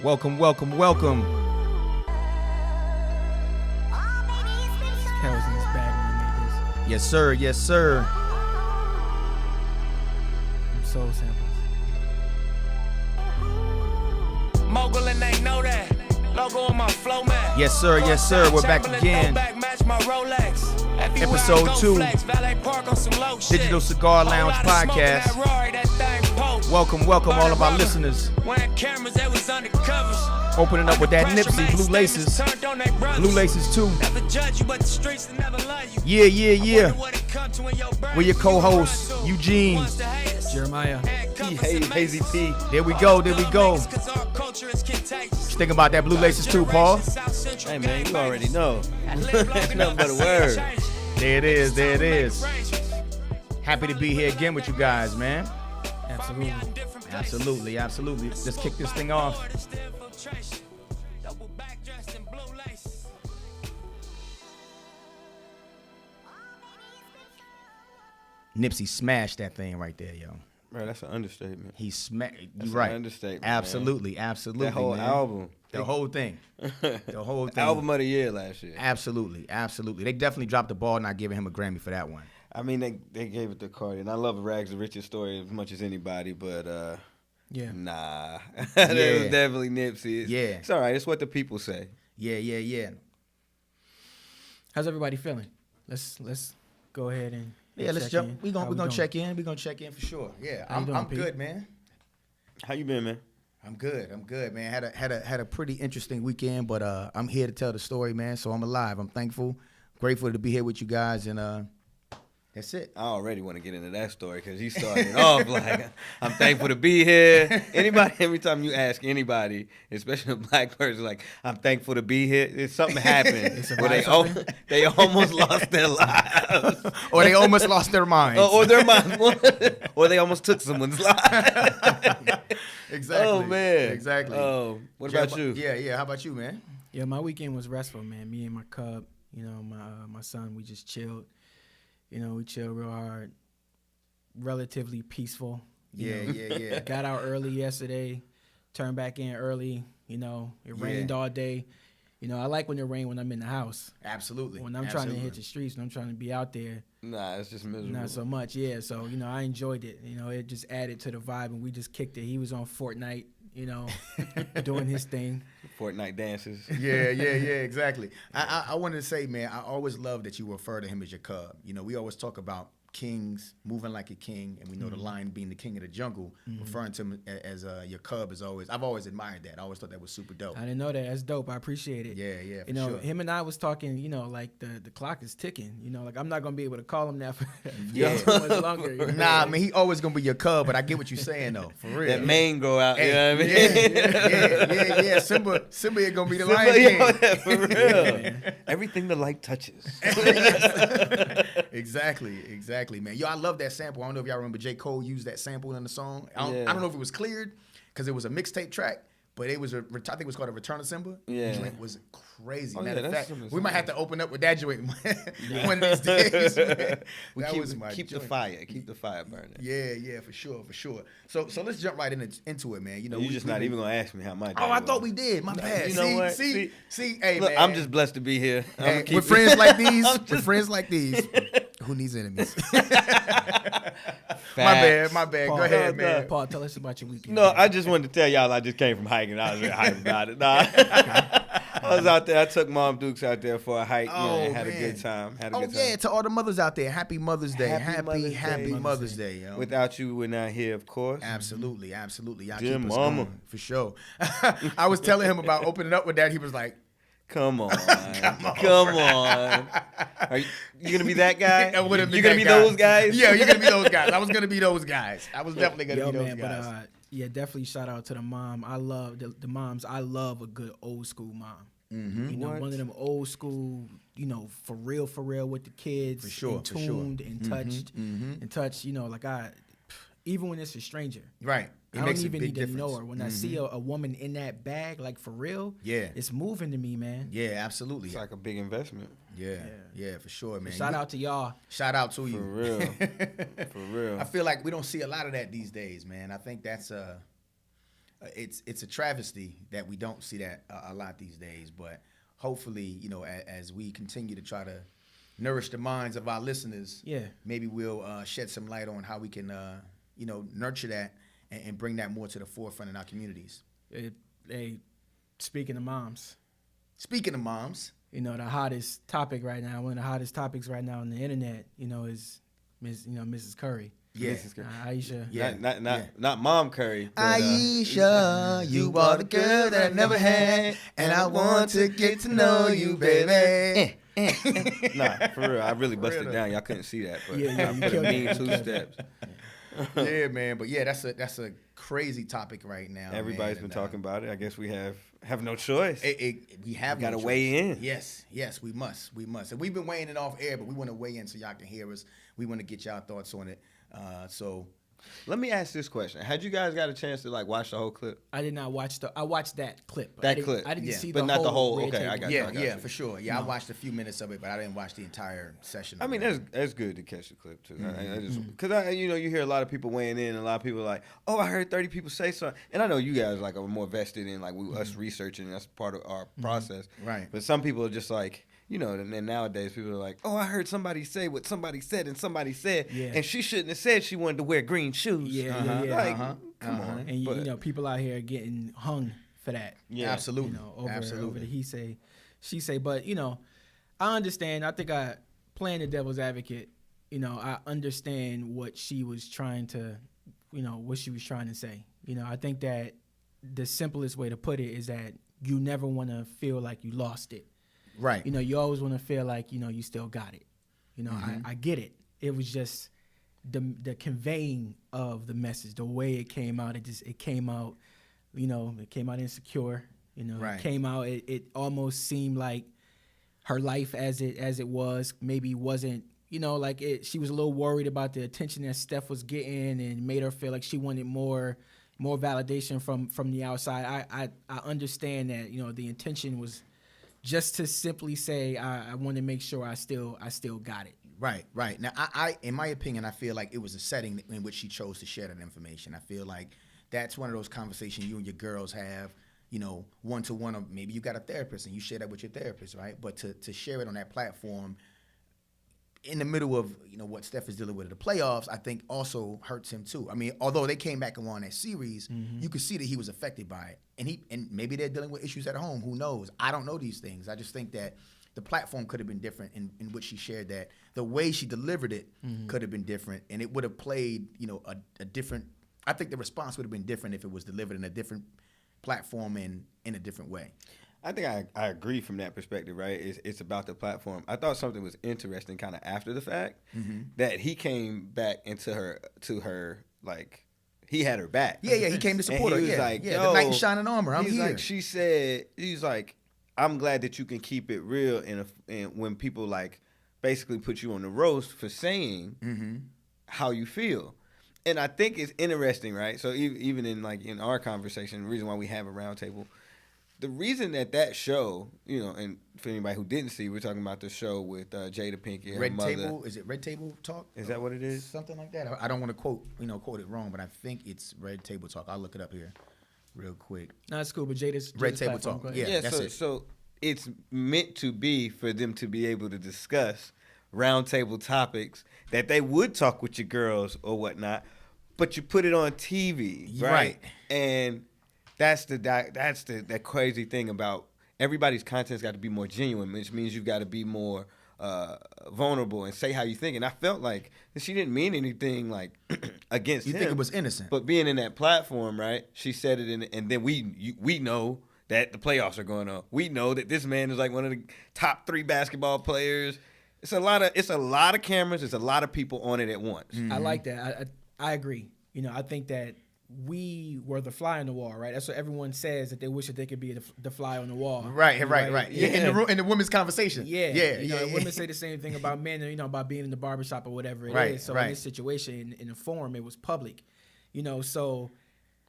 Welcome, welcome, welcome. Cat was in his bag when he made this. Yes, sir. Yes, sir. Them soul samples. Mogul and they know that. Logo on my flow man. Yes, sir. Yes, sir. We're back again. Episode 2. Digital Cigar Lounge Podcast. Welcome, welcome all of our listeners. Opening up with that Nipsey, Blue Laces. Blue Laces 2. Yeah. We're your co-hosts, Eugene. Jeremiah. Hazy P. There we go. Think about that Blue Laces 2, Paul. Hey man, you already know. Nothing but a word. There it is. Happy to be here again with you guys, man. Absolutely. Let's kick this thing off. Nipsey smashed that thing right there, yo. Bro, that's an understatement. He smashed. That's Right. an understatement. Absolutely. That whole man. album. The whole thing. Album of the year last year. Absolutely. They definitely dropped the ball not giving him a Grammy for that one. I mean, they gave it to Cardi, and I love Rags the Richest story as much as anybody, but Yeah. nah. That was definitely Nipsey. It's all right. It's what the people say. Yeah. How's everybody feeling? Let's go ahead and Let's jump. We're gonna check in. We're gonna check in for sure. Yeah, How you doing, I'm Pete? good, man. How you been, man? I'm good, man. Had a pretty interesting weekend, but I'm here to tell the story, man. So I'm alive. I'm thankful, grateful to be here with you guys, and that's it. I already want to get into that story because you started off like, I'm thankful to be here. Every time you ask anybody, especially a black person, like, I'm thankful to be here, something happened where they almost lost their lives. Or they almost lost their minds. Or their minds. Or they almost took someone's life. Exactly. Oh, man. Exactly. Oh, what about you? Yeah. How about you, man? Yeah, my weekend was restful, man. Me and my cub, my son, we just chilled. We chilled real hard. Relatively peaceful. Yeah. Got out early yesterday. Turned back in early. It rained all day. I like when it rains when I'm in the house. Absolutely. When I'm trying to hit the streets, when I'm trying to be out there. Nah, it's just miserable. Not so much, yeah. So, I enjoyed it. It just added to the vibe, and we just kicked it. He was on Fortnite, doing his thing. Fortnite dances. Yeah, exactly. I wanted to say, man, I always love that you refer to him as your cub. We always talk about kings moving like a king, and we know the lion being the king of the jungle, referring to him as your cub is always. I've always admired that. I always thought that was super dope. I didn't know that. That's dope. I appreciate it. Yeah, for sure. Him and I was talking. Like the clock is ticking. Like I'm not gonna be able to call him that for too much longer. Nah, man, he always gonna be your cub. But I get what you're saying though, for real. That mane grow out. Hey, you know what I mean? Yeah. Simba is gonna be the lion king. For real. Everything the light touches. Exactly, man. Yo, I love that sample. I don't know if y'all remember J. Cole used that sample in the song. I don't know if it was cleared because it was a mixtape track, but it was I think it was called a Return of Simba. Yeah. The joint was crazy. Oh, Matter of fact, Simba's we might nice. have to open up with that joint one of these days. Man. We That keep was my the joint. fire. Keep the fire burning. Yeah, for sure. So let's jump right into it, man. You're just not even gonna ask me how my day Oh, I was. thought we did. My bad. You know what? See, hey, Look, man. I'm just blessed to be here. Hey, with friends like these, who needs enemies? My bad. Paul, Go ahead, man. Paul, tell us about your weekend. No, I just wanted to tell y'all I just came from hiking. I was really hyped about it. Nah. I was out there. I took Mom Dukes out there for a hike. Oh, had a man. good time. Yeah, to all the mothers out there, happy Mother's Day. Happy Mother's Day, yo. Without you, we're not here, of course. Absolutely. Y'all Dear keep us mama. going, for sure. I was telling him about opening up with that. He was like, Come on. Come on. Are you gonna be that guy? I would've been You gonna that be guy. those guys? Yeah, you're gonna be those guys. I was gonna be those guys. I was definitely gonna be those guys. But definitely shout out to the mom. I love the moms. I love a good old school mom. What? One of them old school, for real with the kids. For sure, and tuned and touched. Even when it's a stranger. Right. I don't even need to know her. When I see a woman in that bag, like for real, it's moving to me, man. Yeah, absolutely. It's like a big investment. Yeah, for sure, man. Shout out to y'all. Shout out to you. For real. For real. I feel like we don't see a lot of that these days, man. I think that's it's a travesty that we don't see that a lot these days. But hopefully, as we continue to try to nourish the minds of our listeners, maybe we'll shed some light on how we can, nurture that and bring that more to the forefront in our communities. Speaking of moms. Speaking of moms. The hottest topic right now, one of the hottest topics right now on the internet, is Mrs. Curry. Yeah. Aisha. Yeah. Not Mom Curry. But, Aisha, you are the girl that I never had, and I want to get to know you, baby. Nah, for real. I really busted down. Y'all couldn't see that, but I put a mean 2 steps. Yeah, man. But yeah, that's a crazy topic right now. Everybody's been talking about it. I guess we have no choice. We have got to no weigh in. Yes, we must. And we've been weighing it off air, but we want to weigh in so y'all can hear us. We want to get y'all thoughts on it. So let me ask this question: had you guys got a chance to watch the whole clip? I did not watch I watched that clip. I didn't see but the not whole the whole. red Okay, table. I got yeah, you. for sure. Yeah, I watched a few minutes of it, but I didn't watch the entire session. I mean, that's good to catch the clip too. Because you hear a lot of people weighing in, and a lot of people are like, "Oh, I heard 30 people say something," and I know you guys are more vested in us researching. That's part of our process, right? But some people are just like. And nowadays people are like, "Oh, I heard somebody say what somebody said, and somebody said, and she shouldn't have said she wanted to wear green shoes." Come on. And people out here getting hung for that. Yeah, absolutely. Over the he say, she say. But I understand. I think playing the devil's advocate. I understand what she was trying to, say. I think that the simplest way to put it is that you never want to feel like you lost it. Right. You always want to feel like, you still got it. I get it. It was just the conveying of the message, the way it came out. It came out, it came out insecure. Right. It came out. It almost seemed like her life as it was maybe wasn't, she was a little worried about the attention that Steph was getting and made her feel like she wanted more validation from the outside. I understand that, the intention was just to simply say, I want to make sure I still got it. Right. Now, I in my opinion, I feel like it was a setting in which she chose to share that information. I feel like that's one of those conversations you and your girls have, one-to-one, or maybe you got a therapist and you share that with your therapist, right? But to share it on that platform in the middle of, what Steph is dealing with in the playoffs, I think also hurts him too. I mean, although they came back and won that series, you could see that he was affected by it. And maybe they're dealing with issues at home. Who knows? I don't know these things. I just think that the platform could have been different in which she shared that. The way she delivered it could have been different, and it would have played, a different. I think the response would have been different if it was delivered in a different platform and in a different way. I think I agree from that perspective, right? It's about the platform. I thought something was interesting kind of after the fact that he came back to her he had her back. Yeah, he came to support her. He was like, the knight in shining armor, I'm here. He's like, I'm glad that you can keep it real and when people basically put you on the roast for saying how you feel. And I think it's interesting, right? So even in our conversation, the reason why we have a roundtable, the reason that show, and for anybody who didn't see, we're talking about the show with Jada Pinkett, her mother. Table, is it Red Table Talk? Is that what it is? Something like that. I don't want to quote it wrong, but I think it's Red Table Talk. I'll look it up here real quick. No, it's cool, but Jada's Red Table platform, Talk. yeah, that's it. So it's meant to be for them to be able to discuss roundtable topics that they would talk with your girls or whatnot, but you put it on TV, right? And that's the crazy thing about everybody's content's got to be more genuine, which means you've got to be more vulnerable and say how you think. And I felt like she didn't mean anything against him. You think it was innocent. But being in that platform, right, she said it, and then we know that the playoffs are going on. We know that this man is one of the top 3 basketball players. It's a lot of cameras. It's a lot of people on it at once. I like that. I agree. I think that we were the fly on the wall, right? That's what everyone says, that they wish that they could be the fly on the wall. Right. Yeah. In the women's conversation. Yeah. Women say the same thing about men, about being in the barbershop or whatever it is. So in this situation, in the forum, it was public. So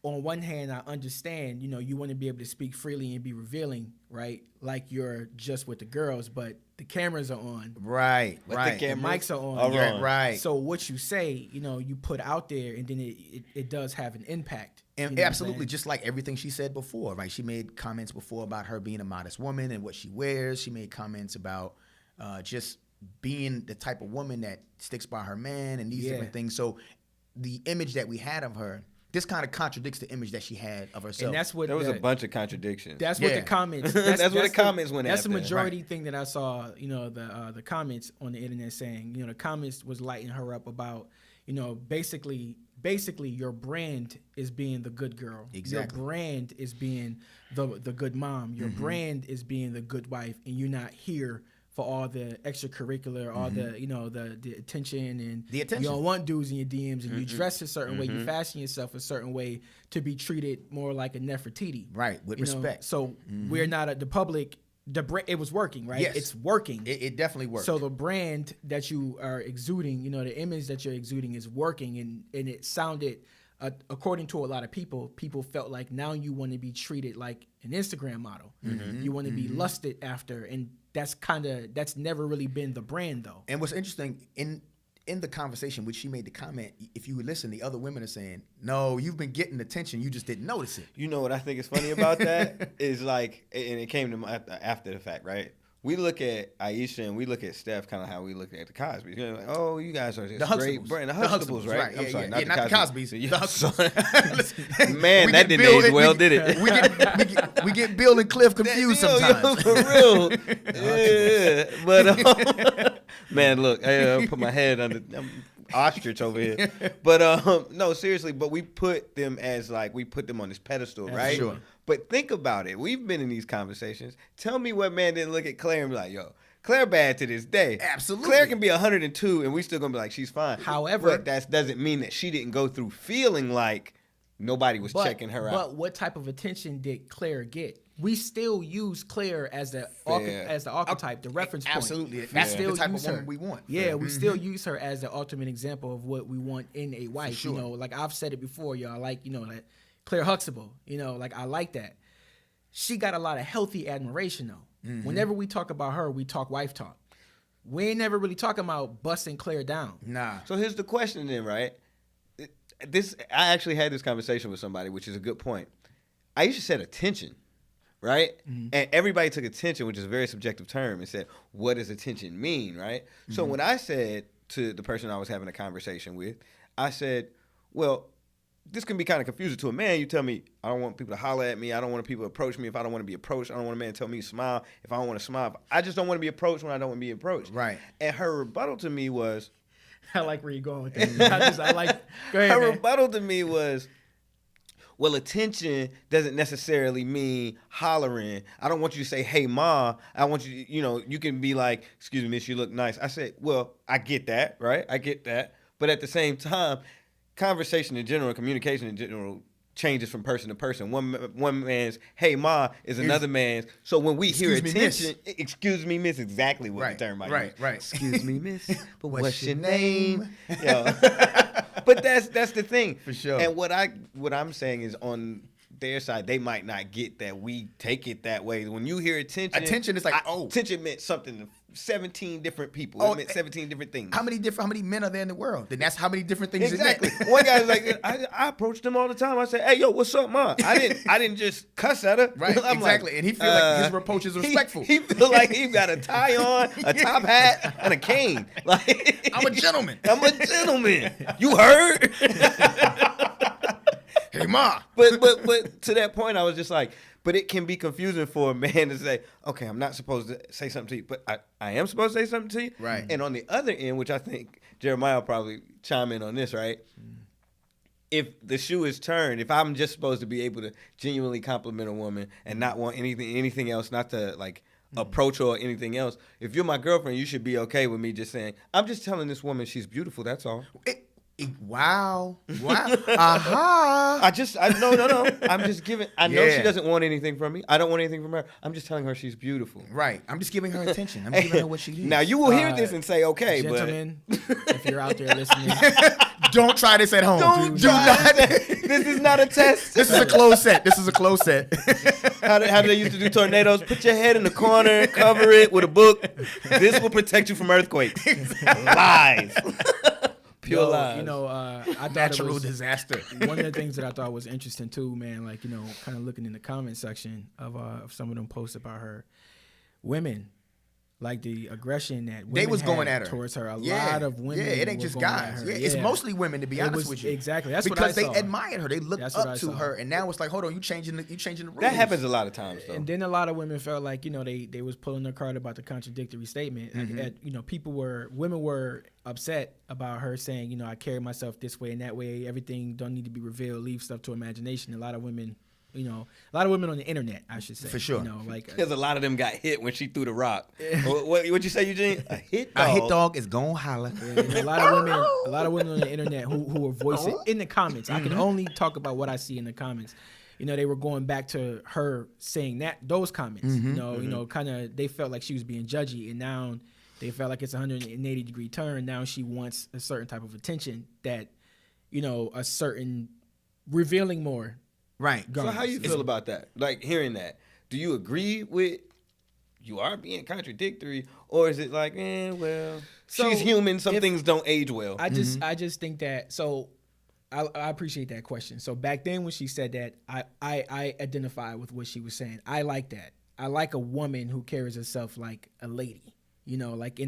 on one hand, I understand, you want to be able to speak freely and be revealing, right? Like you're just with the girls, but the cameras are on. Right, But right. the The mics are on. Are Right. So what you say, you put out there, and then it does have an impact. And You know what I'm absolutely, saying? just like everything she said before, right? She made comments before about her being a modest woman and what she wears. She made comments about just being the type of woman that sticks by her man and these different things. So the image that we had of her, this kind of contradicts the image that she had of herself. And that's what There was a bunch of contradictions. That's what Yeah. the comments. That's what the comments went That's after. the majority thing that I saw. The comments on the internet saying, the comments was lighting her up about, basically your brand is being the good girl. Exactly. Your brand is being the good mom. Your brand is being the good wife, and you're not here for all the extracurricular, all the the attention, and The attention. you don't want dudes in your DMs, and you dress a certain way, you fashion yourself a certain way to be treated more like a Nefertiti, Right, with respect. So we're not the public. It was working, right? Yes. It's working. it definitely worked. So the brand that you are exuding, the image that you're exuding is working, and it sounded, according to a lot of people felt like now you want to be treated like an Instagram model. You want to be lusted after, and that's never really been the brand though. And what's interesting in the conversation, which she made the comment, if you listen, the other women are saying, "No, you've been getting attention, you just didn't notice it." You know what I think is funny about that is like, and it came to my after the fact, right? We look at Aisha and we look at Steph kind of how we look at the Cosbys. Like, oh, you guys are this great Huxtables. brand. The The Huxtables, Huxtables, right? right. I'm Yeah, sorry, yeah, not, yeah, the not the Cosbys. Cosbys. Yeah, The sorry. Man, that didn't age well, did it? We get Bill and Cliff confused sometimes. For real. Yeah. But, man, look, I put my head under... ostrich over here. But no, seriously, but we put them on this pedestal, right? Sure. But think about it. We've been in these conversations. Tell me what man didn't look at Claire and be like, yo, Claire bad to this day. Absolutely. Claire can be 102 and we still gonna be like, she's fine. However, but that doesn't mean that she didn't go through feeling like nobody was checking her out. But what type of attention did Claire get? We still use Claire as the archetype, the reference point. Absolutely. We That's still the type use of woman her. we want. Yeah, we still use her as the ultimate example of what we want in a wife. sure. Like I've said it before, y'all. Like that Claire Huxtable. Like I like that. She got a lot of healthy admiration though. Whenever we talk about her, we talk wife talk. We ain't never really talking about busting Claire down. Nah. So here's the question then, right? I actually had this conversation with somebody, which is a good point. Aisha said attention, right? And everybody took attention, which is a very subjective term, and said, what does attention mean, right? So when I said to the person I was having a conversation with, I said, well, this can be kind of confusing to a man. You tell me, I don't want people to holler at me. I don't want people to approach me if I don't want to be approached. I don't want a man to tell me to smile if I don't want to smile. I just don't want to be approached when I don't want to be approached. Right. And her rebuttal to me was, I like where you're going with that. Go ahead, her man. rebuttal to me was, well, attention doesn't necessarily mean hollering. I don't want you to say, hey, Ma. I want you, you can be like, excuse me, miss, you look nice. I said, well, I get that, right? I get that. But at the same time, conversation in general, communication in general changes from person to person. One man's, hey, Ma, is another man's. So when we hear Excuse me, miss. attention, excuse me, miss, exactly what the term I use. Right. Excuse me, miss, but What's your name? Yo. But that's the thing. For sure. And what I'm saying is on their side, they might not get that we take it that way. When you hear attention is like, attention meant something to 17 different people. Oh, It meant 17 different things. How many men are there in the world? Then that's how many different things Exactly. it meant. One guy's like, I approached him all the time. I said, hey, yo, what's up, Ma? I didn't just cuss at her. Right, I'm exactly. like, And he feel like his approach is respectful. He feel like he got a tie on, a top hat, and a cane. Like, I'm a gentleman. I'm a gentleman. You heard? Hey, Ma. But to that point, I was just like, but it can be confusing for a man to say, okay, I'm not supposed to say something to you, but I am supposed to say something to you. Right. And on the other end, which I think Jeremiah will probably chime in on this, right? If the shoe is turned, if I'm just supposed to be able to genuinely compliment a woman and not want anything else, not to like approach her or anything else, if you're my girlfriend, you should be okay with me just saying, I'm just telling this woman she's beautiful, that's all. Wow. Aha. No. I'm just giving. I know Yeah. she doesn't want anything from me. I don't want anything from her. I'm just telling her she's beautiful. Right. I'm just giving her attention. I'm giving her what she needs. Now you will hear this and say, okay, Gentlemen, if you're out there listening, Don't try this at home. Don't Do try not. This is not a test. This is a closed set. This is a closed set. How do they used to do tornadoes? Put your head in the corner, cover it with a book. This will protect you from earthquakes. Lies. Pure lies. You know, I thought Natural it was, disaster. one of the things that I thought was interesting too, man, like, you know, kind of looking in the comment section of some of them posts about her, women, like the aggression that women They was going had at her towards her. A Yeah. lot of women. Yeah, it ain't were just going at guys. her. Yeah, it's mostly women, to be It honest was- with you. exactly. That's what because I they saw. admired her. They looked That's what I up to saw. her, and now it's like, hold on, you changing the rules. That happens a lot of times, though. And then a lot of women felt like, you know, they was pulling their card about the contradictory statement. You know, women were upset about her saying, you know, I carry myself this way and that way. Everything don't need to be revealed. Leave stuff to imagination. A lot of women, you know, a lot of women on the internet, I should say. For sure. You know, like Because a lot of them got hit when she threw the rock. What you say, Eugene? A hit dog. A hit dog is gonna holler. and a lot of women on the internet who were voicing in the comments. I can only talk about what I see in the comments. You know, they were going back to her saying those comments. You know, kind of they felt like she was being judgy, and now they felt like it's a 180-degree turn. Now she wants a certain type of attention that, you know, a certain revealing more. Right. So how you feel about that? Like hearing that, do you agree with you are being contradictory, or is it like, well, So, she's human. Some if- things don't age well. I just think that. So I appreciate that question. So back then when she said that, I identify with what she was saying. I like that. I like a woman who carries herself like a lady. You know, like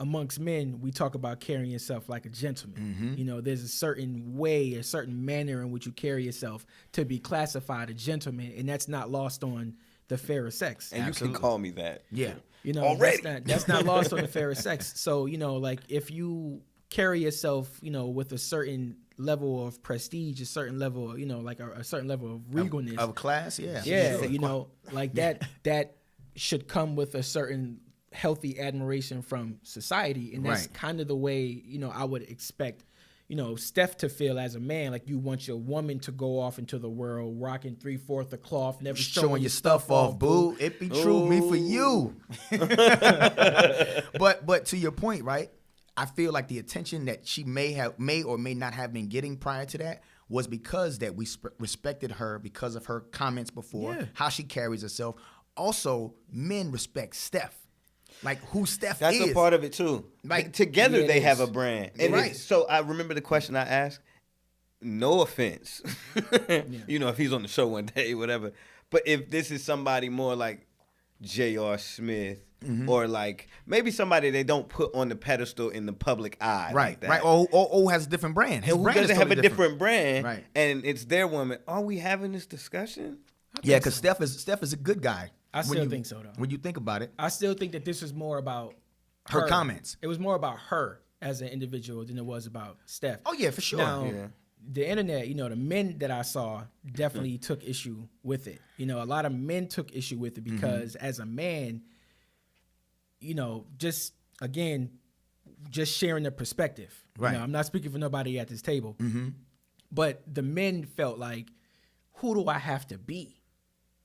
amongst men, we talk about carrying yourself like a gentleman. You know, there's a certain way, a certain manner in which you carry yourself to be classified a gentleman, and that's not lost on the fairer sex. And you can call me that. Yeah. You know, Already. that's not lost on the fairer sex. So, you know, like if you carry yourself, you know, with a certain level of prestige, a certain level, you know, like a certain level of regalness. Of class, yeah. Yeah, Sure. you know, like that should come with a certain healthy admiration from society, and that's Right. kind of the way, you know, I would expect, you know, Steph to feel as a man. Like you want your woman to go off into the world rocking 3/4 of cloth, never Showing your stuff off, boo. It be true, me for you. But to your point, right? I feel like the attention that she may or may not have been getting prior to that was because that we respected her because of her comments before, Yeah. how she carries herself. Also, men respect Steph. Like who Steph That's is. a part of it too. Like, Together yeah, it they is. have a brand. And Right. so I remember the question I asked. No offense, you know, if he's on the show one day, whatever. But if this is somebody more like J.R. Smith, or like maybe somebody they don't put on the pedestal in the public eye, Right, like that. right. Or has a different brand. His Who brand is doesn't have a totally different brand, Right. and it's their woman. Are we having this discussion? Yeah, because Steph is a good guy. I When still you- think so, though. When you think about it, I still think that this is more about her comments. It was more about her as an individual than it was about Steph. Oh yeah, for sure. Now, Yeah. the internet, you know, the men that I saw definitely took issue with it. You know, a lot of men took issue with it because as a man, you know, just sharing the perspective. Right. You know, I'm not speaking for nobody at this table, but the men felt like, who do I have to be,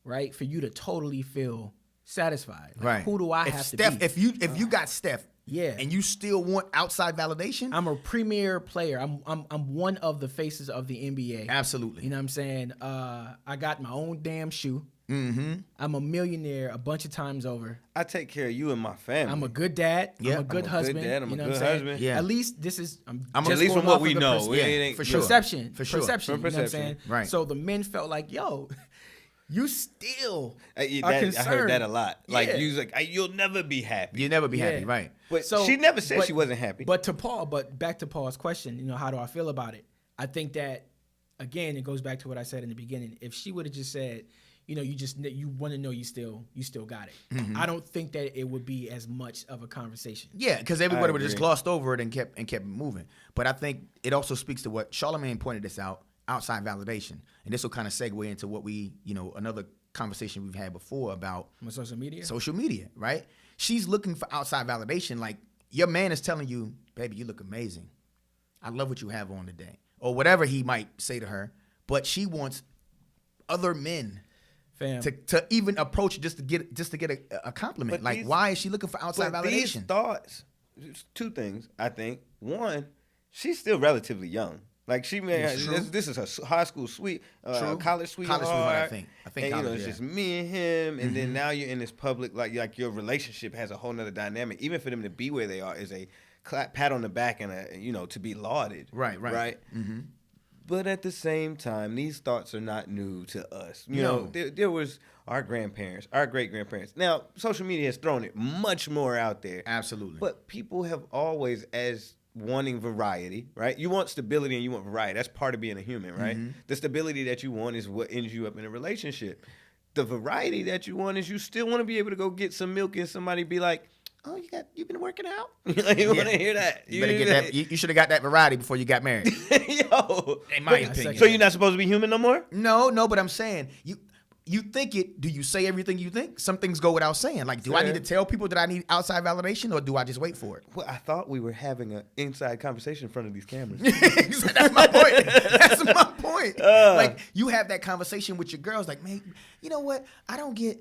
right, for you to totally feel satisfied? Like, Right. Who do I if have Steph, to be? If you got Steph, Yeah. and you still want outside validation, I'm a premier player. I'm one of the faces of the NBA. absolutely. You know what I'm saying? I got my own damn shoe. Mm-hmm. I'm a millionaire a bunch of times over. I take care of you and my family. I'm a good dad. Yeah. I'm a good I'm a good husband. dad. I'm you a know good what I'm saying? husband. Yeah. At least this is. I'm At just least going from what off we of the know. Yeah, It ain't- for sure. Perception. For sure. Perception. From You know what I'm perception. saying? Right. So the men felt like, yo, you still I are heard concerned. that a lot. Like Yeah. you was like, you'll never be happy. You never be Yeah. happy, right? But So- she never said but- she wasn't happy. But back to Paul's question, you know, how do I feel about it? I think that, again, it goes back to what I said in the beginning. If she would have just said, you know, you want to know you still got it. I don't think that it would be as much of a conversation. Yeah, because everybody I would have just agree. glossed over it and kept it moving. But I think it also speaks to what Charlamagne pointed this out: outside validation, and this will kind of segue into what we, you know, another conversation we've had before about On social media? social media, right? She's looking for outside validation. Like your man is telling you, baby, you look amazing. I love what you have on today. Or whatever he might say to her. But she wants other men Fam. to even approach just to get a compliment. But like, these- why is she looking for outside But these validation? thoughts, it's two things, I think. One, she's still relatively young. Like she may, It's true. this is a high school sweet, True. college sweetheart. College sweetheart, I think. I think and, college, it's yeah. just me and him, and then now you're in this public, like your relationship has a whole nother dynamic. Even for them to be where they are is a pat on the back and to be lauded. Right. Mm-hmm. But at the same time, these thoughts are not new to us. You No. know, there was our grandparents, our great grandparents. Now, social media has thrown it much more out there. Absolutely. But people have always, as wanting variety, right? You want stability and you want variety. That's part of being a human, right? The stability that you want is what ends you up in a relationship. The variety that you want is you still want to be able to go get some milk and somebody be like, "Oh, you've been working out." You want to hear that? You better get that. You should have got that variety before you got married. Yo, In my opinion. So you're not supposed to be human no more? No, but I'm saying you think it. Do you say everything you think? Some things go without saying. Like, do I Fair. need to tell people that I need outside validation, or do I just wait for it? Well, I thought we were having an inside conversation in front of these cameras. That's my point. That's my point. Like, you have that conversation with your girls, like, man, you know what? I don't get.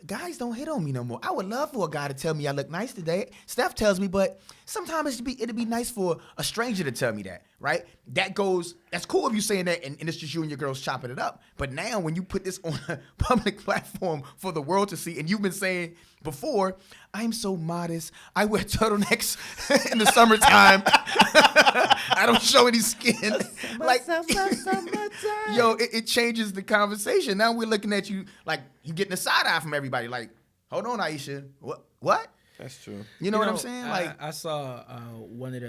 Guys don't hit on me no more. I would love for a guy to tell me I look nice today. Steph tells me, but sometimes it'd be nice for a stranger to tell me that, right? That's cool if you saying that and it's just you and your girls chopping it up. But now when you put this on a public platform for the world to see, and you've been saying before, I'm so modest. I wear turtlenecks in the summertime. I don't show any skin. Like, yo, it changes the conversation. Now we're looking at you like you getting a side eye from everybody. Like, hold on, Aisha. What? That's true. You know what I'm saying? Like, I saw one of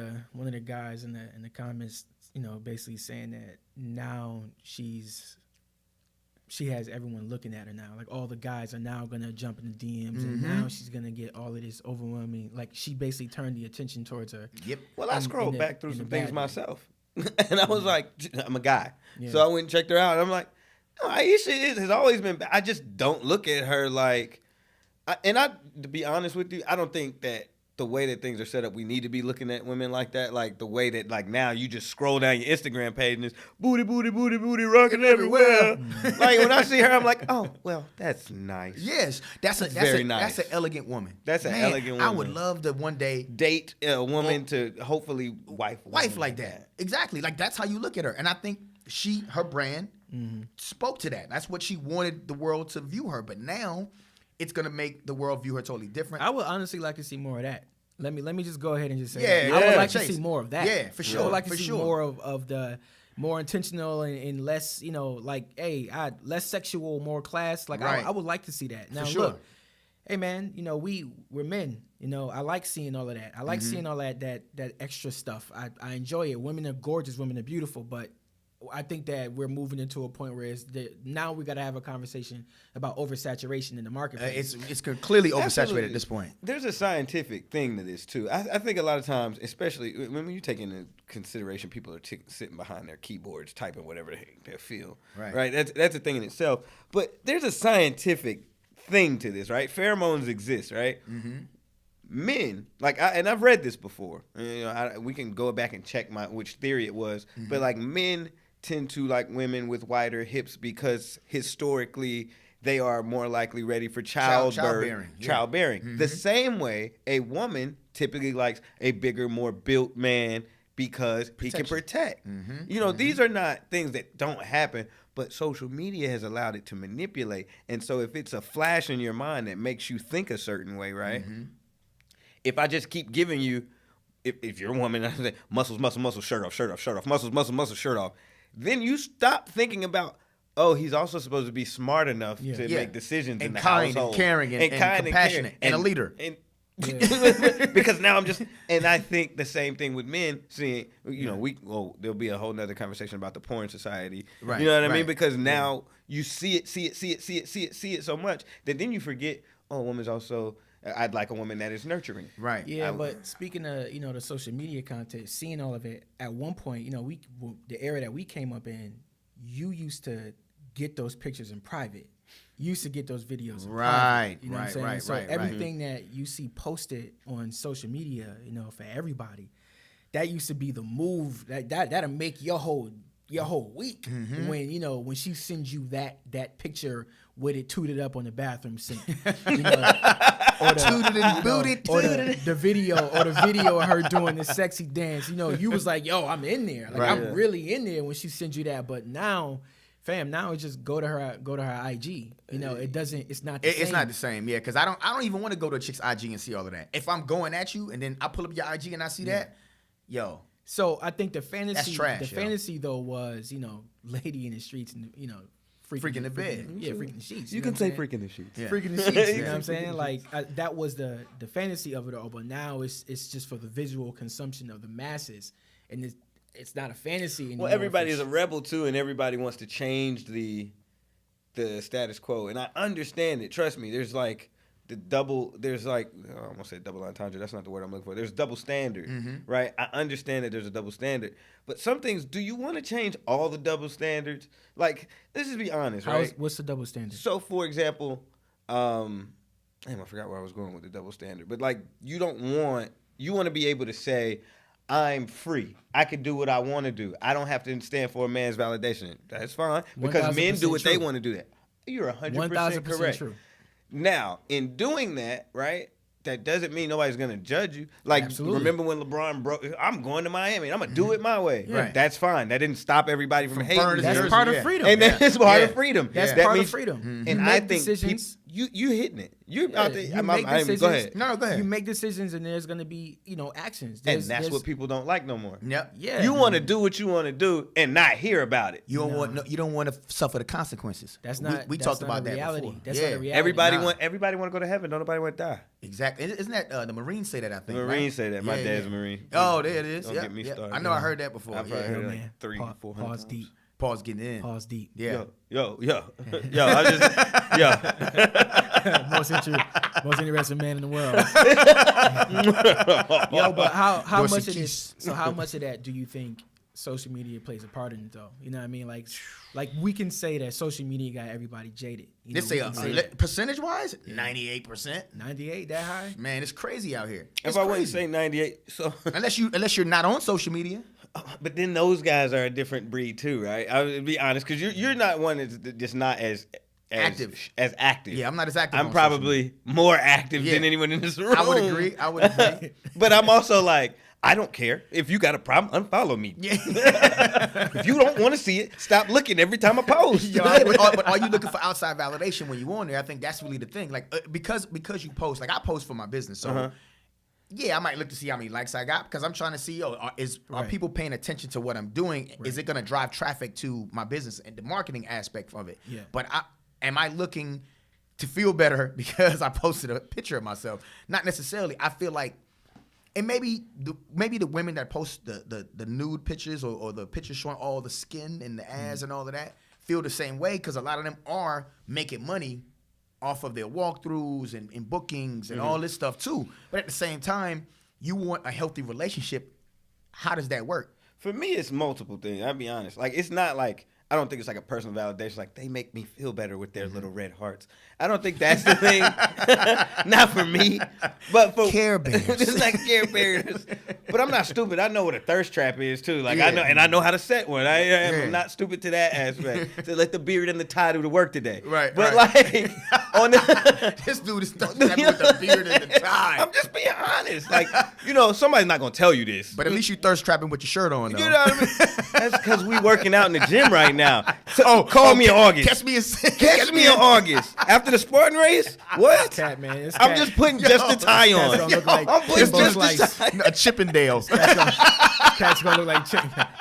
the guys in the comments, basically saying that now she has everyone looking at her now. Like, all the guys are now gonna jump in the DMs, and now she's gonna get all of this overwhelming. Like, she basically turned the attention towards her. yep. Well, I In- scrolled in the- back through in some the things bad way. myself, and I was like, I'm a guy, Yeah. so I went and checked her out. And I'm like, no, Aisha has always been. I just don't look at her like. To be honest with you, I don't think that the way that things are set up, we need to be looking at women like that. Like the way that, like now, you just scroll down your Instagram page and it's booty, booty, booty, booty, rocking everywhere. Like when I see her, I'm like, oh, well, that's nice. Yes, that's very nice. That's an elegant woman. That's an elegant I woman. would love to one day Date a woman to hopefully wife like that. Exactly. Like, that's how you look at her. And I think her brand spoke to that. That's what she wanted the world to view her. But now it's gonna make the world view her totally different. I would honestly like to see more of that. Let me just go ahead and just say Yeah, that. I would like Chase. to see more of that. Yeah, for sure, I would like to for see sure. more of the more intentional and less, less sexual, more class. Like, Right. I would like to see that. Now, sure. look, hey man, we're men. I like seeing all of that. I like seeing all that extra stuff. I enjoy it. Women are gorgeous. Women are beautiful. But I think that we're moving into a point where now we got to have a conversation about oversaturation in the marketplace. It's clearly oversaturated Absolutely. at this point. There's a scientific thing to this too. I think a lot of times, especially when you take into consideration people are sitting behind their keyboards typing whatever they feel. Right. That's a thing in itself. But there's a scientific thing to this, right? Pheromones exist, right? Mm-hmm. Men, and I've read this before. We can go back and check which theory it was, but like men tend to like women with wider hips because historically they are more likely ready for childbearing. Yeah. The same way a woman typically likes a bigger, more built man because he can protect. These are not things that don't happen, but social media has allowed it to manipulate. And so if it's a flash in your mind that makes you think a certain way, right? If I just keep giving you, if you're a woman, I say muscles, muscle, muscle, shirt off, muscles, muscle, muscle, shirt off, then you stop thinking about, oh, he's also supposed to be smart enough to make decisions in the kind household. and caring and compassionate and a leader. Because now and I think the same thing with men. Seeing, there'll be a whole nother conversation about the porn society. Right, You know what I mean? right. Because now you see it so much that then you forget, oh, a woman's also. I'd like a woman that is nurturing. Right. Yeah, but speaking of the social media content, seeing all of it, at one point, the era that we came up in, you used to get those pictures in private. You used to get those videos in Right, private. You know what I'm saying? right, So right. everything that you see posted on social media, for everybody, that used to be the move. That'll make your whole week when she sends you that picture with it tooted up on the bathroom sink. You know, or the video of her doing the sexy dance. You know, you was like, yo, I'm in there. Like I'm really in there when she sends you that. But now, fam, now it's just go to her IG. You know, it's not the same. It's not the same, yeah, because I don't even want to go to a chick's IG and see all of that. If I'm going at you and then I pull up your IG and I see that, yo. So I think the fantasy, That's trash, fantasy though was, you know, lady in the streets and, you know, freaking the bed. Freaking the sheets. You can say freaking the sheets. Yeah. Freaking the sheets. You know what I'm saying? Like that was the fantasy of it all, but now it's just for the visual consumption of the masses, and it's not a fantasy anymore. Well, everybody is a rebel too, and everybody wants to change the status quo, and I understand it. Trust me. There's like I almost said double entendre. That's not the word I'm looking for. There's double standard, right? I understand that there's a double standard, but some things, do you want to change all the double standards? Like, let's just be honest, right? What's the double standard? So, for example, I forgot where I was going with the double standard, but like, you want to be able to say, I'm free. I can do what I want to do. I don't have to stand for a man's validation. That's fine, because men do what they want to do. That you're 100% correct. True. Now, in doing that, right, that doesn't mean nobody's going to judge you. Like, remember when LeBron broke, I'm going to Miami, and I'm going to do it my way. Yeah. Right. That's fine. That didn't stop everybody from hating. That's part of freedom. And that's part of freedom. That's that part means, of freedom. And I think you hitting it. You out there. Go ahead. No, go ahead. You make decisions, and there's going to be, you know, actions. And that's what people don't like no more. Yep. Yeah. You want to do what you want to do and not hear about it. You don't want to suffer the consequences. That's not. We that's talked not about that reality. before. That's not a reality. Everybody want to go to heaven. Don't nobody want to die. Exactly. Isn't that the Marines say that? I think The Marines say that. My dad's a Marine. Oh, there it is. Don't get me started. I know. I heard that before. I've probably heard it man. like 300-400 Pause times. deep. Pause getting in. Pause deep. Yeah. Yo. Most interesting man in the world. Yo, but how much of this? So how much of that do you think social media plays a part in it, though? You know what I mean? Like we can say that social media got everybody jaded. You know, Let's say percentage wise, 98%. 98, that high? Man, it's crazy out here. If I wouldn't say 98, so unless you're not on social media. But then those guys are a different breed too, right? I would be honest, because you're not one that's just not as active. Yeah, I'm not as active. I'm probably more active than anyone in this room. I would agree. But I'm also like, I don't care. If you got a problem, unfollow me. Yeah. If you don't want to see it, stop looking every time I post. But are you looking for outside validation when you on there? I think that's really the thing. Like because you post, like I post for my business, so yeah, I might look to see how many likes I got because I'm trying to see, are people paying attention to what I'm doing? Right. Is it going to drive traffic to my business and the marketing aspect of it? Yeah. But am I looking to feel better because I posted a picture of myself? Not necessarily. I feel like, and maybe the women that post the nude pictures or the pictures showing all the skin and the ass and all of that feel the same way because a lot of them are making money off of their walkthroughs and bookings and all this stuff too. But at the same time, you want a healthy relationship. How does that work? For me, it's multiple things. I'll be honest. Like, it's not like, I don't think it's like a personal validation. Like, they make me feel better with their little red hearts. I don't think that's the thing. Not for me. But for Care Bears. It's like Care Bears. But I'm not stupid. I know what a thirst trap is too. Like I know how to set one. I'm not stupid to that aspect. To let the beard and the tie do the work today. Right. But like on this dude is thirst trapping with the beard and the tie. I'm just being honest. Like, somebody's not gonna tell you this. But at least you thirst trapping with your shirt on, though. You know what I mean? That's because we working out in the gym right now. So, call me in August. Catch me in August. After the Spartan race? What? Cat, man. It's I'm just putting just the tie on. Cat's gonna look like I'm putting Kimbo just Slice. the tie. A Chippendales. Cat's gonna look like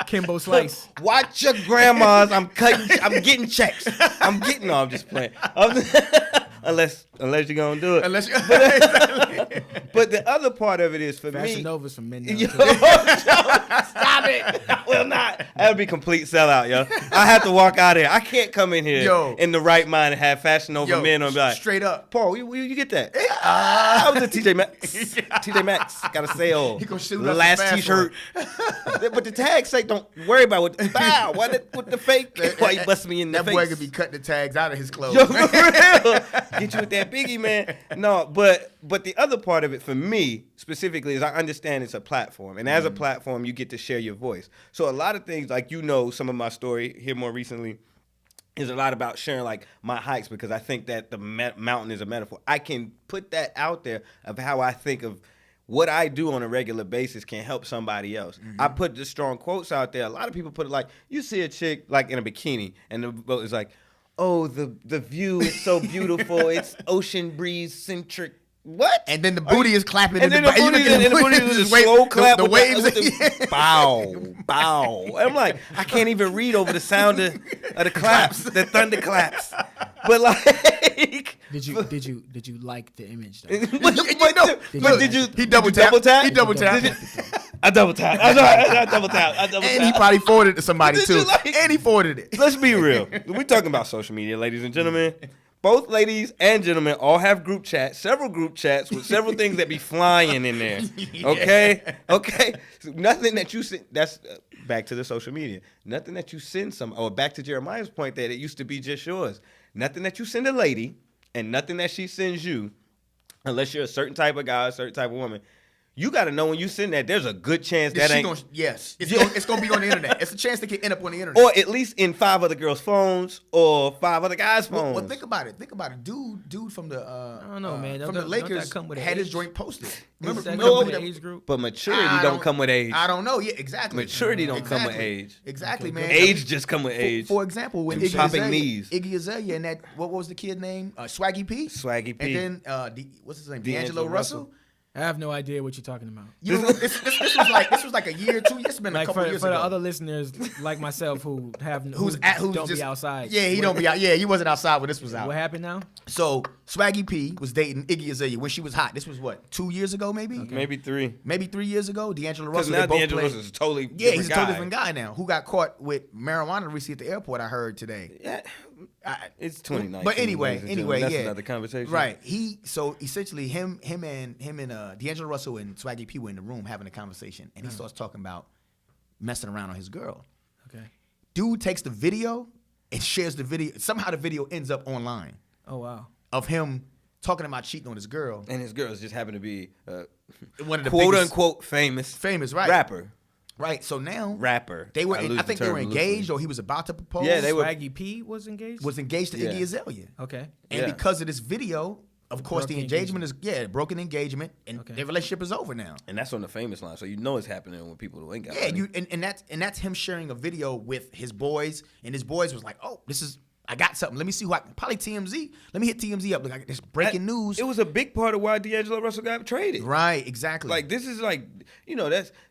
Kimbo Slice. Watch your grandmas. I'm getting checks. I'm just playing. Unless you're gonna do it. But the other part of it is for Fashion me. Nova's for men. Stop it! I will not. That would be complete sellout, yo. I have to walk out of here. I can't come in here in the right mind and have Fashion Nova men on. Be like, straight up, Paul, you get that? I was at TJ Maxx. TJ Maxx got a sale. He gonna shoot last T-shirt. But the tags say, don't worry about what the bow. What the fake? Why you bust me in the face? That boy could be cutting the tags out of his clothes. Yo, for real. Get you with that biggie, man. No, but the other part of it for me specifically is I understand it's a platform, and as a platform, you get to share your voice. So a lot of things, like some of my story here more recently, is a lot about sharing like my hikes because I think that the mountain is a metaphor. I can put that out there of how I think of what I do on a regular basis can help somebody else. I put the strong quotes out there. A lot of people put it like, you see a chick like in a bikini, and the boat is like, oh, the view is so beautiful. It's ocean breeze centric. What? And then the booty is clapping. And then the booty is just slow clap. The waves. With the bow, bow. I'm like, I can't even read over the sound of the claps, the thunder claps. But like, did you like the image though? but did you? He double tap. He double tap. I double tap. I double tap. And he probably forwarded it to somebody too. And he forwarded it. Let's be real. We're talking about social media, ladies and gentlemen. Both ladies and gentlemen all have group chats, several group chats with several things that be flying in there. Okay? Okay? So nothing that you send, that's back to the social media. Nothing that you send or back to Jeremiah's point that it used to be just yours. Nothing that you send a lady and nothing that she sends you, unless you're a certain type of guy, a certain type of woman, you got to know when you send that, there's a good chance that ain't. Yes. It's going to be on the internet. It's a chance that can end up on the internet. Or at least in 5 other girls' phones or 5 other guys' phones. Well, think about it. Dude from the I don't know, man. from the Lakers had his joint posted. Remember age group? But maturity don't come with age. I don't know. Yeah, exactly. Maturity don't come with age. Exactly, man. Age just come with age. For example, when Iggy Azalea and that, what was the kid name? Swaggy P? Swaggy P. And then, what's his name? D'Angelo Russell? I have no idea what you're talking about. This was like a year, 2 years. It's been a couple years ago. For the other listeners like myself who don't be outside. Yeah, he don't be out. Yeah, he wasn't outside when this was out. What happened now? So Swaggy P was dating Iggy Azalea when she was hot. This was what, 2 years ago, maybe? Okay. Maybe 3. Maybe 3 years ago. D'Angelo Russell. Because now D'Angelo Russell is a totally different guy. He's a totally different guy now. Who got caught with marijuana receipt at the airport? I heard today. Yeah. It's 2019. But anyway, that's yeah, another conversation. Right. So essentially, him and D'Angelo Russell and Swaggy P were in the room having a conversation, and he starts talking about messing around on his girl. Okay. Dude takes the video and shares the video. Somehow the video ends up online. Oh wow. Of him talking about cheating on his girl, and his girls just happen to be one of the quote biggest, unquote famous right? Rapper. Right, so now they were. I think they were engaged, or he was about to propose. Yeah, they were. Swaggy P was engaged. Was engaged to Iggy Azalea. Okay, and because of this video, of course, the engagement is broken engagement, and their relationship is over now. And that's on the famous line, so you know it's happening when people who ain't got money. That's him sharing a video with his boys, and his boys was like, "Oh, this is." I got something. Let me see who I can. Probably TMZ. Let me hit TMZ up. Look, I got this breaking news. It was a big part of why D'Angelo Russell got traded. Right, exactly. Like, this is like,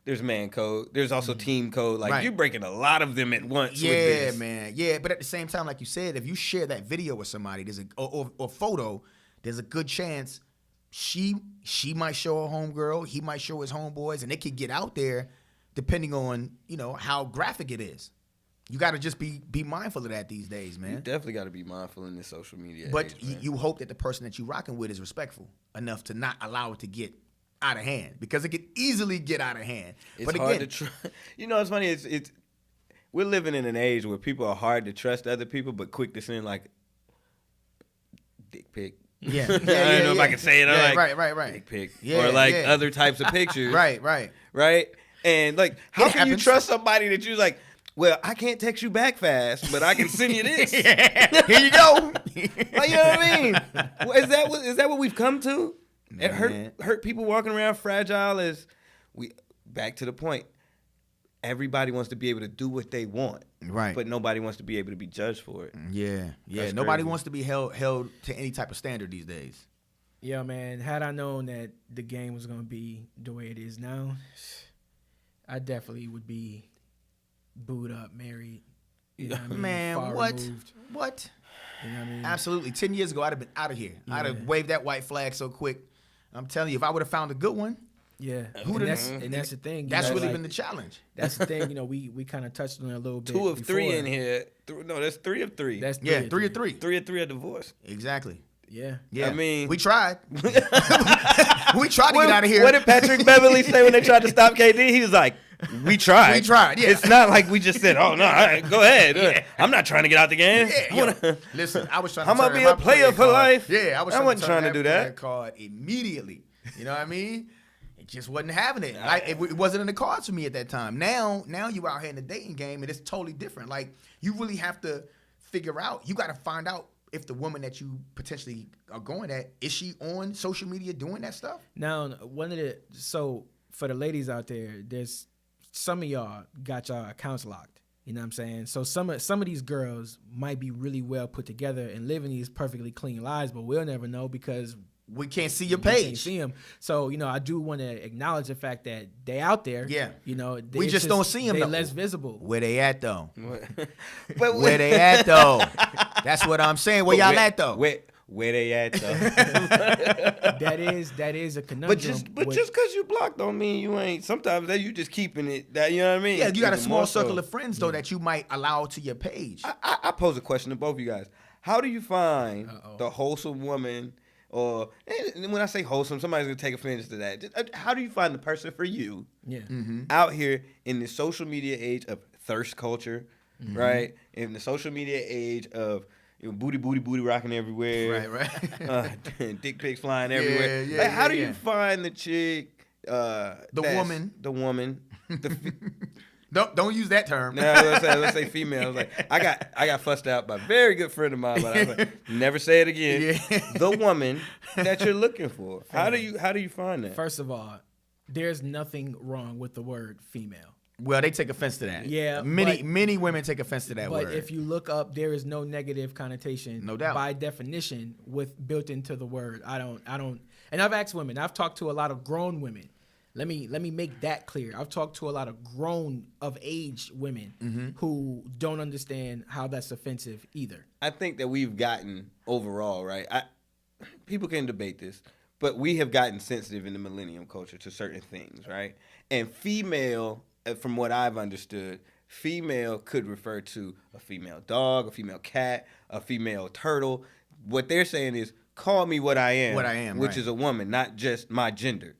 there's man code. There's also team code. Like, you're breaking a lot of them at once. Yeah, with this. Man. Yeah, but at the same time, like you said, if you share that video with somebody, or photo, there's a good chance she might show her homegirl, he might show his homeboys, and it could get out there depending on, how graphic it is. You got to just be mindful of that these days, man. You definitely got to be mindful in this social media But age, you hope that the person that you're rocking with is respectful enough to not allow it to get out of hand, because it could easily get out of hand. It's hard to trust. It's funny. It's we're living in an age where people are hard to trust other people, but quick to send like dick pic. Yeah. I don't know if I can say it. Yeah, like, right. Dick pic. Yeah, or like other types of pictures. Right. And like, how can you trust somebody that you like? Well, I can't text you back fast, but I can send you this. Here you go. Like, you know what I mean? Is that what we've come to? It hurt people walking around fragile as we. Back to the point. Everybody wants to be able to do what they want, right? But nobody wants to be able to be judged for it. Yeah. Nobody wants to be held to any type of standard these days. Yeah, man. Had I known that the game was gonna be the way it is now, I definitely would be booed up, married. You know what I mean? Man, far removed. What? You know what I mean? Absolutely. 10 years ago, I'd have been out of here. Yeah. I'd have waved that white flag so quick. I'm telling you, if I would have found a good one. Yeah. And that's the thing. That's really been the challenge. That's the thing. We kind of touched on it a little bit. 2 of 3 in here. No, that's 3 of 3. That's 3 of 3. 3 of 3 are divorced. Exactly. Yeah. I mean, we tried. We tried to get out of here. What did Patrick Beverly say when they tried to stop KD? He was like, we tried. We tried, yeah. It's not like we just said, oh, no, all right, go ahead. Yeah. I'm not trying to get out the game. Yeah, Listen, I was trying to I'm going to be a player for life. Yeah, I wasn't trying to do that. Card immediately. You know what I mean? It just wasn't having it. It wasn't in the cards for me at that time. Now you out here in the dating game, and it's totally different. Like, you really have to figure out. You got to find out if the woman that you potentially are going at, is she on social media doing that stuff? Now, so for the ladies out there, there's some of y'all got y'all accounts locked. You know what I'm saying? So some of these girls might be really well put together and living these perfectly clean lives, but we'll never know because we can't see your we can't page. see them. So, I do want to acknowledge the fact that they out there. Yeah. We just don't see them. They're though. less visible. Where they at though? But Where they at though? That's what I'm saying. Where y'all at though? Where they at though? That is a conundrum. But just because you blocked don't mean you ain't. Sometimes that you just keeping it. That you know what I mean? Yeah, you got a Even small more circle so. of friends though that you might allow to your page. I pose a question to both of you guys. How do you find the wholesome woman? Or and when I say wholesome, somebody's gonna take offense to that. How do you find the person for you? Yeah. Out here in the social media age of thirst culture, right? In the social media age of booty rocking everywhere, Right. dick pics flying everywhere. Yeah, Like, how do yeah. you find the chick? The woman. Don't use that term. No, let's say female. I was like, I got fussed out by a very good friend of mine, but I was like, never say it again. Yeah. The woman that you're looking for. How do you find that? First of all, there's nothing wrong with the word female. Well, they take offense to that. Yeah, many women take offense to that But word. if you look up, there is no negative connotation. No doubt. By definition, with built into the word. I don't. And I've asked women. I've talked to a lot of grown women. Let me make that clear. I've talked to a lot of grown of age women who don't understand how that's offensive either. I think that we've gotten overall, right? People can debate this, but we have gotten sensitive in the millennium culture to certain things, right? And female, from what I've understood, female could refer to a female dog, a female cat, a female turtle. What they're saying is, call me what I am, which right. is a woman, not just my gender.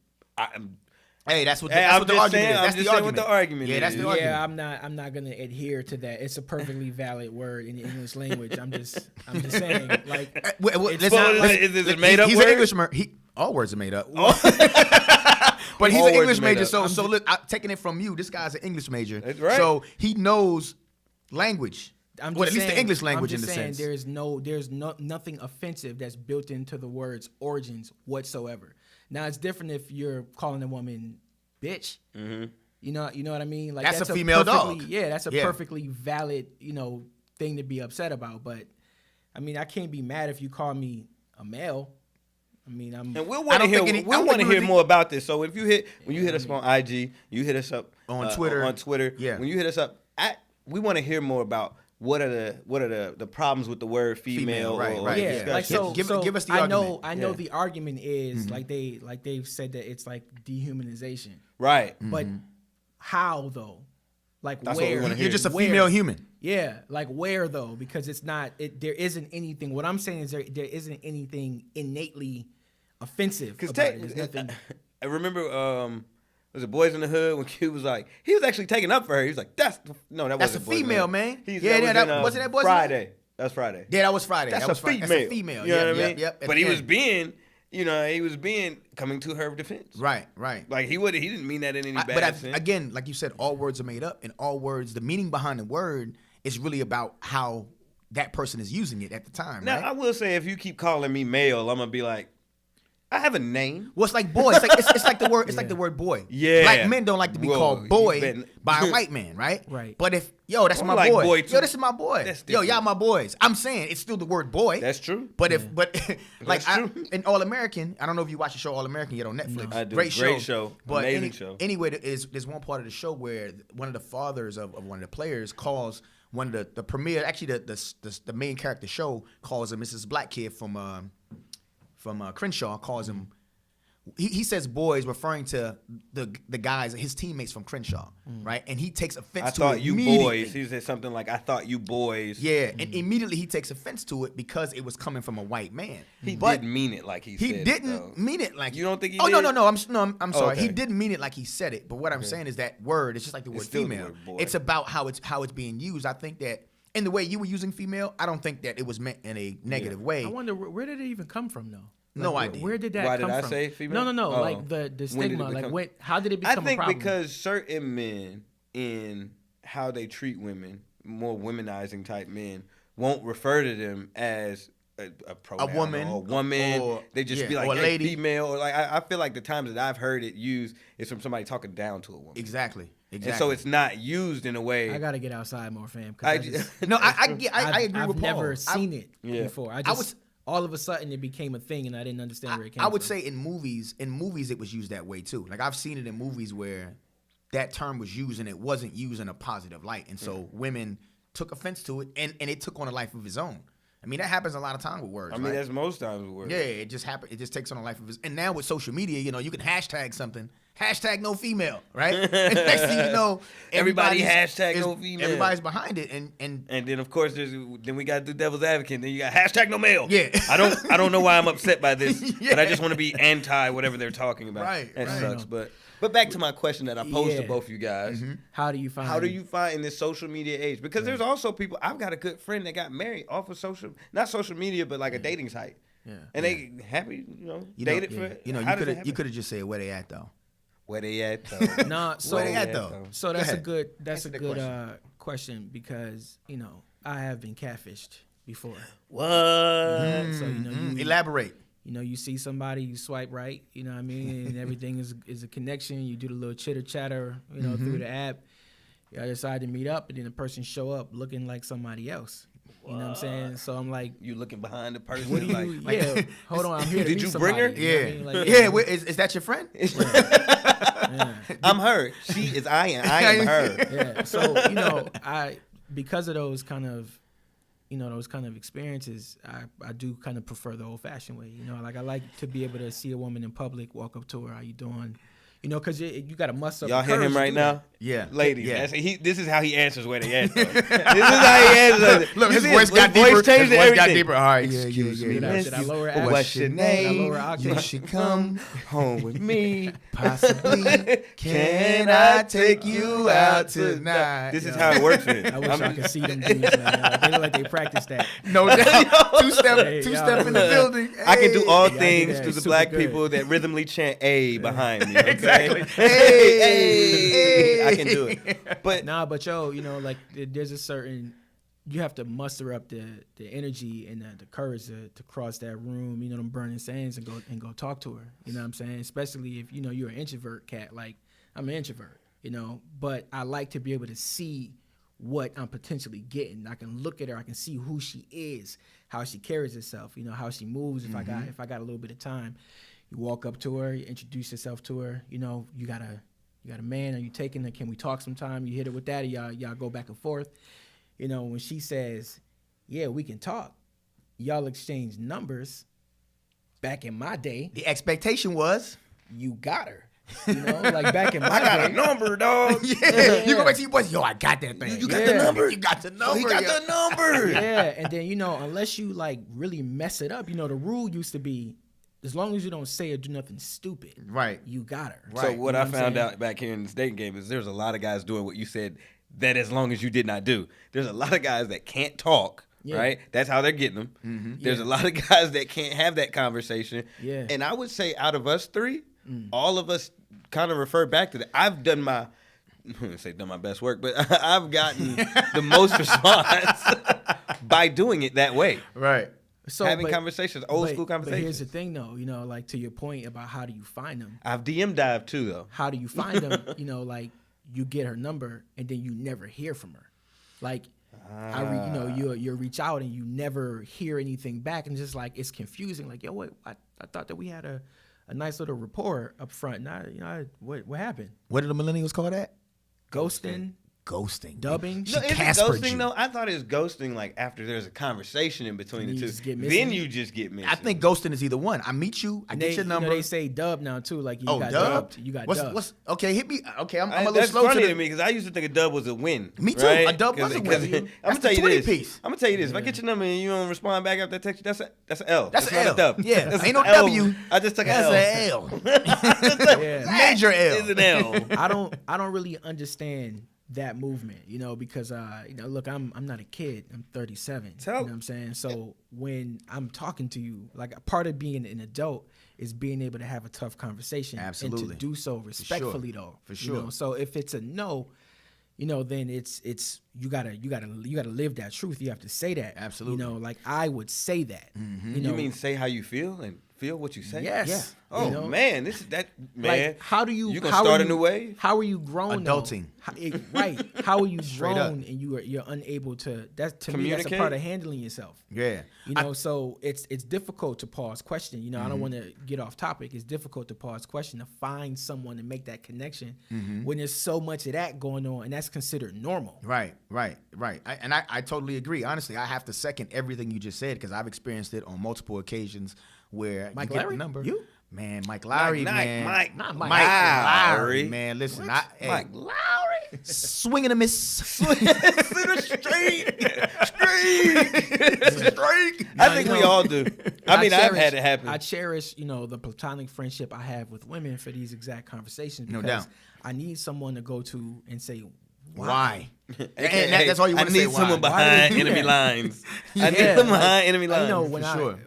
Hey, that's what I'm the just argument saying, is. I'm That's just the saying argument. what the argument Yeah, is. that's the argument. Yeah, I'm not gonna adhere to that. It's a perfectly valid word in the English language. I'm just saying, like, Is this a made up He's word? an Englishman. All words are made up. But he's All an words English are made major, up. so look, I'm taking it from you. This guy's an English major. That's right. So he knows language. I'm Well, just at least the saying- English language I'm in just the saying sense. there's nothing offensive that's built into the word's origins whatsoever. Now it's different if you're calling a woman bitch. Mm-hmm. You know what I mean? Like That's a female perfectly- dog. Yeah, that's a Yeah. perfectly valid thing to be upset about. But I mean, I can't be mad if you call me a male. I mean, And I we'll want to don't hear. think any- I We'll don't want to think hear we- more about this. So if you hit us on IG, you hit us up On Twitter. On Twitter. Yeah. When you hit us up, we want to hear more about what are the problems with the word female. right, or right. Yeah, discussion. like so. Give so us the I argument. know. I know Yeah. the argument is like they've said that it's like dehumanization. Right. But how though? Like That's what we where? wanna hear. You're just a Where? female human. Yeah, like where though? Because it's not. There isn't anything. What I'm saying is there isn't anything innately offensive about it. There's nothing. I remember, was it Boys in the Hood when Q was like, he was actually taking up for her. He was like, that That's wasn't a Boys in the female, Hood. man. He's- Yeah, was that in, wasn't that Boys in the Hood? Friday. That's Friday. Yeah, that was Friday. That's That was a Friday. female. That's a female. You know Yep, what I mean? Yep. At But the he was end. being coming to her defense. Right. Like he didn't mean that in any bad But sense. again, like you said, all words are made up, and all words, the meaning behind the word is really about how that person is using it at the time. Now right? I will say, if you keep calling me male, I'm gonna be like, I have a name. Well, it's like boy. It's like the word. It's like the word boy. Yeah. Black men don't like to be Whoa, called you boy been- by a white man, right? Right. But if that's I'm my like boy. boy, too. Yo, this is my boy. That's Yo, y'all different. my boys. I'm saying it's still the word boy. That's true. But like That's true. in All American, I don't know if you watch the show All American yet on Netflix. I do. Great Great show. But Amazing show. Anyway, there's one part of the show where one of the fathers of one of the players calls one of the premier, actually the main character show calls him. This is black kid from Crenshaw calls him. He says boys, referring to the guys, his teammates from Crenshaw, right? And he takes offense I to thought it you immediately. boys. He said something like, I thought you boys. Yeah, and immediately he takes offense to it because it was coming from a white man. He But didn't mean it like he said. he it, didn't though. mean it like You don't think he Oh did? no, I'm sorry. okay. He didn't mean it like he said it. But what I'm saying is that word, it's just like the word still the female. word boy. It's about how it's being used. I think that in the way you were using female, I don't think that it was meant in a negative way. I wonder where did it even come from though. No Like, idea. Where did that Why come did I from? say female? No. Oh. Like the When did it stigma. become- Like how did it become I think a problem? because certain men, in how they treat women, more womenizing type men, won't refer to them as a pronoun, woman, or a woman. or- They just yeah, be like, or a hey, lady. female. Or like I feel like the times that I've heard it used is from somebody talking down to a woman. Exactly. And so it's not used in a way. I gotta get outside more, fam. 'Cause I I just- just, No, I agree I've with Paul. never seen it Yeah. before. I Just was- all of a sudden it became a thing, and I didn't understand where it came I would from. say in movies it was used that way too. Like I've seen it in movies where that term was used and it wasn't used in a positive light, and so women took offense to it, and it took on a life of its own. I mean, that happens a lot of time with words. I mean, right? that's most times with words. Yeah, it just happens. It just takes on a life of its. And now with social media, you can hashtag something. Hashtag no female, right? And next thing you know, Everybody everybody's- hashtag no female. Everybody's behind it, and And then of course then we got the devil's advocate. Then you got hashtag no male. Yeah. I don't know why I'm upset by this, Yeah. but I just want to be anti whatever they're talking about. Right, That right. sucks. But back to my question that I posed to Yeah. both of you guys. How do you find? How do you find in this social media age? Because there's also people. I've got a good friend that got married off of not social media, but like a dating site. Yeah. And they happy, dated for. How does it happen? you could have just said where they at though. Where they at though? Nah, so Where they at though? So Go that's a ahead. good Answer the question. question because I have been catfished before. What? So you Elaborate. you see somebody, you swipe right, you know what I mean, and everything is a connection. You do the little chitter chatter, through the app. I decide to meet up, and then the person show up looking like somebody else. You know what I'm saying? So I'm like, You looking behind the person? what do you? like, yeah, hold on, I'm here to Did meet you somebody. bring her? You know what I mean? Like, Yeah. Where, is that your friend? yeah. I'm her. She is I am. I am her. Yeah. So I because of those kind of experiences, I do kind of prefer the old fashioned way. Like I like to be able to see a woman in public, walk up to her, how you doing? Because you got to muster up Y'all the hear courage him to right do now? that. Yeah. Ladies, Yeah. this is how he answers where they at. Though. This is how he answers. Look, You his see voice got deeper. Voice changed His voice got everything. deeper. All right. Excuse me, Should I miss. lower What's accent? your Should I name? lower octave? You should come home with me. possibly. Can I take you out tonight? This is how it works. Man. I wish I could see them dudes, man. Like, they look like they practice that. No doubt. Two-step Hey, two-step y'all in the do that. building. I can do all Yeah, I do things that. to the Super black good. people that rhythmically chant "A" behind me. Okay? Exactly. Hey, I can do it. But Nah, but like there's a certain, you have to muster up the energy and the courage to cross that room, them burning sands, and go talk to her. You know what I'm saying? Especially if you're an introvert cat. Like I'm an introvert, but I like to be able to see what I'm potentially getting. I can look at her, I can see who she is, how she carries herself, how she moves. If I got a little bit of time, you walk up to her, you introduce yourself to her. You got a man, are you taking her? Can we talk sometime? You hit her with that, or y'all go back and forth. When she says, yeah, we can talk, y'all exchange numbers. Back in my day, The expectation was, you got her. Like back in my I got day. a number, dog. yeah. You go back to your boys. Yo, I got that thing. You got the number? You got the number. He got yo. the number. Yeah, and then unless you like really mess it up, the rule used to be, as long as you don't say or do nothing stupid, Right. you got her. So Right. what You know I what I'm found saying? out back here in this dating game is there's a lot of guys doing what you said, that as long as you did not do. There's a lot of guys that can't talk, Yeah. right? That's how they're getting them. There's a lot of guys that can't have that conversation. Yeah. And I would say out of us three, all of us kind of refer back to that. I've done my, I wouldn't say done my best work, but I've gotten the most response by doing it that way. Right. So Having conversations, old school But here's conversations. the thing, though. Like to your point about how do you find them? I've DM dived too, though. How do you find them? Like you get her number and then you never hear from her. Like you reach out and you never hear anything back, and just like it's confusing. Like, yo, wait, I thought that we had a nice little rapport up front. Now, what happened? What did the millennials call that? Ghosting, Ghosting. dubbing. She No, is it Caspered ghosting you. though? I thought it was ghosting like after there's a conversation in between And the you two. just get Then missing? you just get missing. I think ghosting is either one. I meet you, I get your number. They say dub now too. Like you got dubbed. dubbed. You got what's, dubbed. What's okay? Hit me. Okay, I'm a little that's slow funny to to the me because I used to think a dub was a win. Me too. right? A dub was a 'Cause win. I'm That's gonna tell the you 20 this. piece. I'm gonna tell you this. If I get your number and you don't respond back after I text you, that's an L. That's not an L. a dub. Yeah, That's ain't an no L. W. I just took That's an L. an L. Yeah. Major L. It's an L. I don't really understand that movement, because look, I'm not a kid. I'm 37. You know what I'm saying? So when I'm talking to you, like a part of being an adult is being able to have a tough conversation. Absolutely. And to do so respectfully though. For you sure. know? So if it's a no, then it's you gotta live that truth. You have to say that. Absolutely. Like I would say that. You mean say how you feel and feel what you say? Yes. Yeah. Oh man, this is that man. Like, how do you? You gonna how start are a new wave? How are you grown? though? Adulting. Right. How are you Straight grown up. and you're unable to? That's to me. That's a Communicate? part of handling yourself. Yeah. So it's difficult to pause question. I don't want to get off topic. It's difficult to pause question to find someone to make that connection when there's so much of that going on, and that's considered normal. Right. I totally agree. Honestly, I have to second everything you just said because I've experienced it on multiple occasions where Mike you get Lowry? the number. You? Man, Mike Lowry, man. Not Mike Lowry. Lowry, man. Listen, Mike Lowry. swinging a miss. I think we all do. I mean, I've had it happen. I cherish, the platonic friendship I have with women for these exact conversations No because doubt. I need someone to go to and say, Why? And that's all you want to say. I need someone Why? behind do enemy that? lines. I need Yeah, someone behind enemy lines. when for I sure.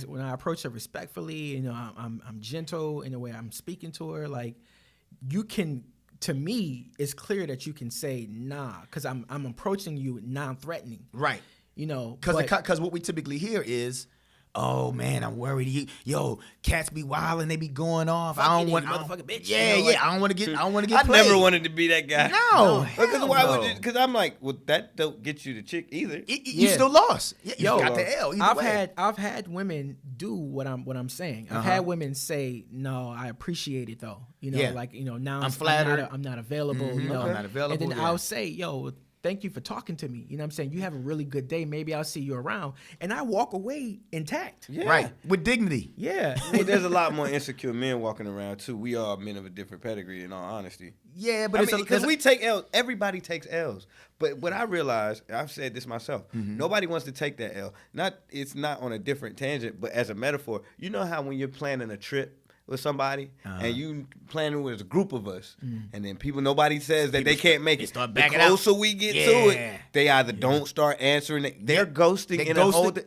when I approach her respectfully, I'm gentle in the way I'm speaking to her. Like you can, to me, it's clear that you can say nah because I'm approaching you non-threatening. Right. Because Because what we typically hear is, oh man, I'm worried. Yo, cats be wild and they be going off. I don't want, motherfucking bitch. Yeah, I don't want to get. I don't want to get. I played. never wanted to be that guy. No, because hell why no. would you? Because I'm like, well, that don't get you the chick either. You Yeah. still lost. Yeah, you Yo, got the L. Either way. I've had women do what I'm saying. I've had women say, no, I appreciate it though. Yeah. Now I'm flattered. I'm not available. I'm not available, And then yeah. I'll say, yo, thank you for talking to me. You know what I'm saying? You have a really good day. Maybe I'll see you around. And I walk away intact. Yeah. Right, with dignity. Yeah. Well, there's a lot more insecure men walking around too. We are men of a different pedigree, in all honesty. Yeah, but Because we take L's. Everybody takes L's. But what I realized, I've said this myself, nobody wants to take that L. It's not on a different tangent, but as a metaphor. You know how when you're planning a trip with somebody and you planning with a group of us, and then nobody says that they can't make they it. start The backing out. closer we get to it, they either don't start answering it. They're ghosting They in a whole. ghosting.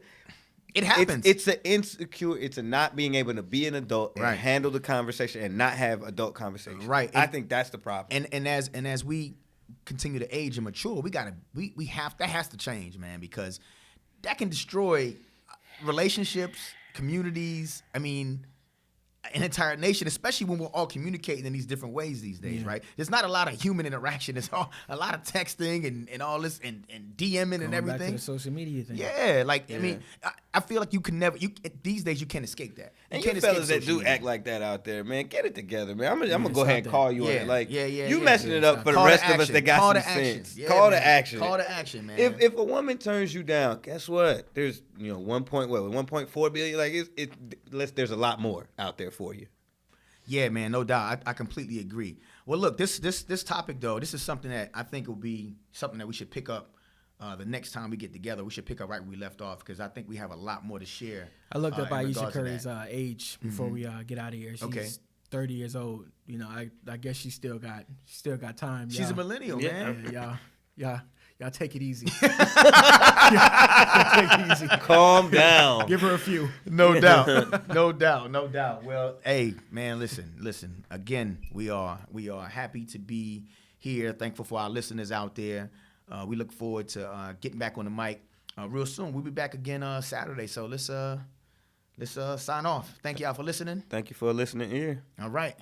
It happens. It's an insecure. It's a not being able to be an adult and Right. handle the conversation and not have adult conversation. Right. I think that's the problem. And as we continue to age and mature, we have that has to change, man, because that can destroy relationships, communities. I mean, an entire nation, especially when we're all communicating in these different ways these days, right? There's not a lot of human interaction. It's all a lot of texting and all this and DMing and Going back to everything. the social media thing. Yeah, like I mean, I feel like you can never. These days you can't escape that. And can't you fellas escape that social do media. act like that out there, man, get it together, man. I'm gonna go stop ahead and that. call you on Yeah, it. Like, yeah, you yeah. messing it up for the Call to rest of us action. that got Call some to action. sense. Yeah, Call to man. action. Call to action, man. If a woman turns you down, guess what? There's 1.4 billion. Like there's a lot more out there for you. Yeah, man, no doubt. I completely agree. Well, look, this topic though, this is something that I think will be something that we should pick up the next time we get together. We should pick up right where we left off because I think we have a lot more to share. I looked up in Aisha regards to Curry's that. age before we get out of here. She's Okay. 30 years old. I guess she still got time. She's a y'all. millennial, Yeah. man. Y'all take it easy. Take it easy. Calm down. Give her a few. No doubt. No doubt. Well, hey, man, listen. Again, we are happy to be here. Thankful for our listeners out there. We look forward to getting back on the mic real soon. We'll be back again Saturday. So let's sign off. Thank y'all for listening. Thank you for listening ear. All right.